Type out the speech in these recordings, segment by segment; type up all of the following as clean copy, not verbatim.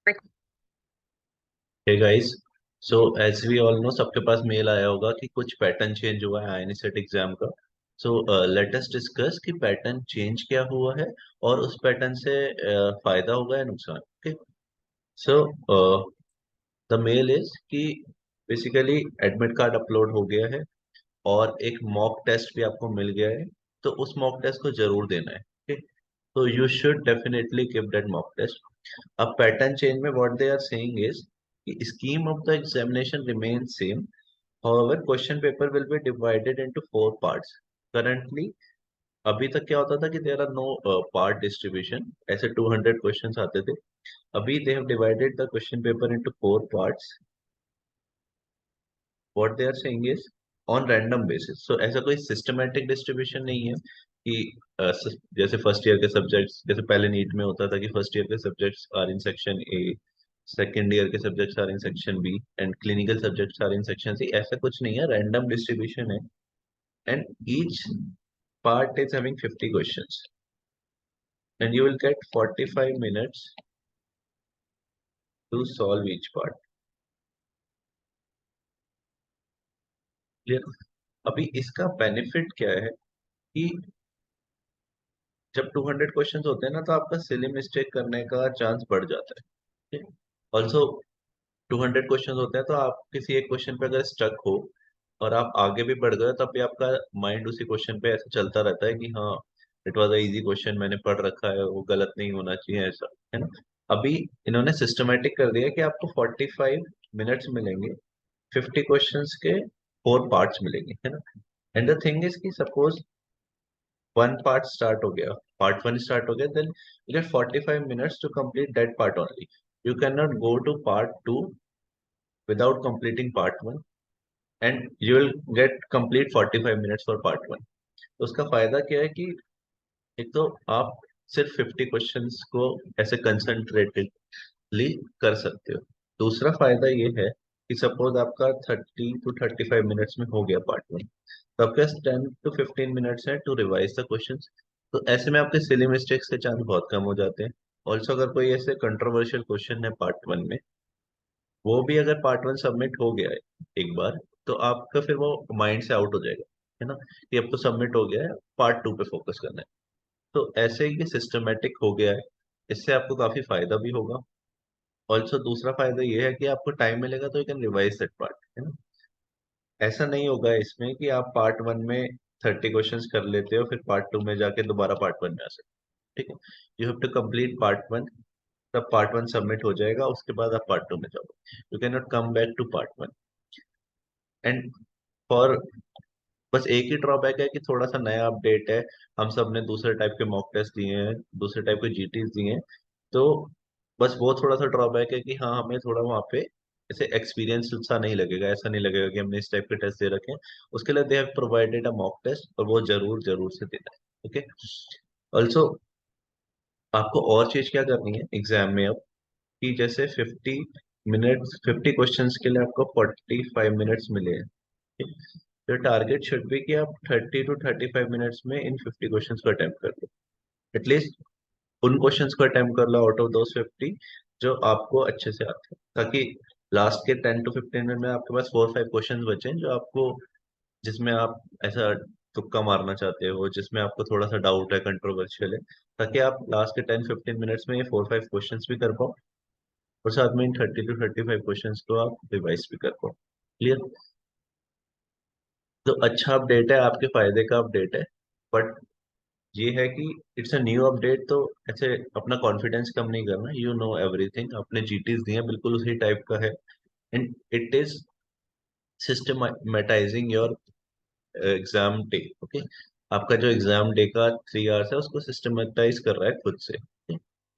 Hey guys. So as we all know, सबके पास mail आया होगा कि कुछ पैटर्न चेंज हुआ है आईएनसेट एग्जाम का। सो लेट अस डिस्कस कि पैटर्न चेंज क्या हुआ है और उस पैटर्न से फायदा होगा या नुकसान। Okay. So the mail is कि बेसिकली एडमिट कार्ड अपलोड हो गया है और एक मॉक टेस्ट भी आपको मिल गया है। तो उस मॉक टेस्ट को जरूर देना है। ओके। तो you should definitely give that mock test. अब पैटर्न चेंज में what they are saying is कि scheme of the examination remains same. However, question paper will be divided into four parts. Currently, अभी तक क्या होता था कि there are no part distribution, ऐसे 200 क्वेश्चंस आते थे। अभी they have divided the question paper into four parts. What they are saying is on random basis. So ऐसा कोई सिस्टमैटिक डिस्ट्रीब्यूशन नहीं है कि जैसे फर्स्ट ईयर के सब्जेक्ट्स, जैसे पहले नीट में होता था कि फर्स्ट ईयर के subjects are in section A, second year के subjects are in section B and clinical subjects are in section C. ऐसा कुछ नहीं है, रैंडम डिस्ट्रीब्यूशन है। And each part is having 50 questions and you will get 45 minutes to solve each part. Clear? अभी इसका benefit क्या है कि जब 200 क्वेश्चंस होते हैं ना, तो आपका सिली मिस्टेक करने का चांस बढ़ जाता है। ऑल्सो 200 क्वेश्चंस होते हैं, तो आप किसी एक क्वेश्चन पे अगर स्टक हो और आप आगे भी बढ़ गए, तब भी आपका माइंड उसी क्वेश्चन पे ऐसे चलता रहता है कि हाँ, it was a easy question, मैंने पढ़ रखा है, वो गलत नहीं होना चाहिए, ऐसा है ना। अभी इन्होंने सिस्टमेटिक कर दिया कि आपको 45 मिनट्स मिलेंगे, 50 क्वेश्चंस के फोर पार्ट्स मिलेंगे, है ना। एंड द थिंग इज कि सपोज वन पार्ट स्टार्ट हो गया, पार्ट वन स्टार्ट हो गया, then you get 45 minutes to complete that part only. You can not go to part two without completing part one, and you will get complete 45 minutes for part one। तो उसका फायदा क्या है कि एक तो आप सिर्फ 50 क्वेश्चंस को ऐसे कंसंट्रेटेडली कर सकते हो। दूसरा फायदा ये है कि सपोज आपका 30 to 35 मिनट्स में हो गया पार्ट वन, तो आपके पास 10 to 15 मिनट्स है टू रिवाइज द क्वेश्चंस। तो ऐसे में आपके सिली मिस्टेक्स के चांस बहुत कम हो जाते हैं। ऑल्सो अगर कोई ऐसे कंट्रोवर्शियल क्वेश्चन है पार्ट वन में, वो भी अगर पार्ट वन सबमिट हो गया है एक बार, तो आपका फिर वो माइंड से आउट हो जाएगा, है ना, कि अब तो सबमिट हो गया है, पार्ट टू पे फोकस करना है। तो ऐसे ही सिस्टमेटिक हो गया है, इससे आपको काफी फायदा भी होगा। ऑल्सो दूसरा फायदा ये है कि आपको टाइम मिलेगा तो you can revise that part, है ना। ऐसा नहीं होगा इसमें कि आप पार्ट वन में 30 क्वेश्चंस कर लेते हो, फिर पार्ट टू में जाके दोबारा पार्ट वन में आ सकते। ठीक है। You have to complete part one, तब पार्ट वन सबमिट हो जाएगा, उसके बाद आप पार्ट टू में जाओगे। You can not come back to part one. And for बस एक ही ड्रॉबैक है कि थोड़ा सा नया अपडेट है, हम सब ने दूसरे टाइप के मॉक टेस्ट दिए हैं, दूसरे टाइप के जीटीज दिए हैं। तो बस वो थोड़ा सा ड्रॉबैक है कि हाँ, हमें थोड़ा वहाँ पे ऐसे एक्सपीरियंस सा नहीं लगेगा, ऐसा नहीं लगेगा कि हमने इस टाइप के टेस्ट दे रखे हैं। उसके लिए they have provided a mock test, और वो जरूर जरूर से देना है। ओके। ऑल्सो आपको और चीज क्या करनी है एग्जाम में अब, कि जैसे 50 मिनट्स, 50 क्वेश्चंस के लिए आपको 45 मिनट्स मिले हैं। तो टारगेट शुड बी कि आप 30 to 35 मिनट्स में इन 50 क्वेश्चंस को अटेम्प्ट कर लो। एटलीस्ट उन क्वेश्चंस को अटेम्प्ट कर लो आउट ऑफ दोस 50 जो आपको अच्छे से आते हैं, ताकि लास्ट के 10 to 15 मिनट में आपके पास 4-5 क्वेश्चंस बचे हैं जो आपको, जिसमें आप ऐसा तुक्का मारना चाहते हो, जिसमें आपको थोड़ा सा डाउट है, कंट्रोवर्शियल है, ताकि आप लास्ट के 10-15 मिनट्स में ये 4-5 क्वेश्चंस भी कर पाओ और साथ में इन 30 to 35 क्वेश्चंस को आप रिवाइज भी कर पाओ। क्लियर? तो अच्छा अपडेट है, आपके फायदे का अपडेट है। बट ये है कि इट्स अ न्यू अपडेट, तो ऐसे अपना कॉन्फिडेंस कम नहीं करना। यू नो एवरीथिंग, अपने जीटीज दिए हैं, बिल्कुल उसी टाइप का है। And it is systematizing your exam day. Okay. आपका जो एग्जाम डे का 3 आवर्स है, उसको सिस्टमेटाइज कर रहा है खुद से।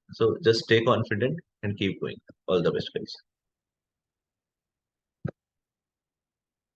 So just stay confident and keep going. All the best guys.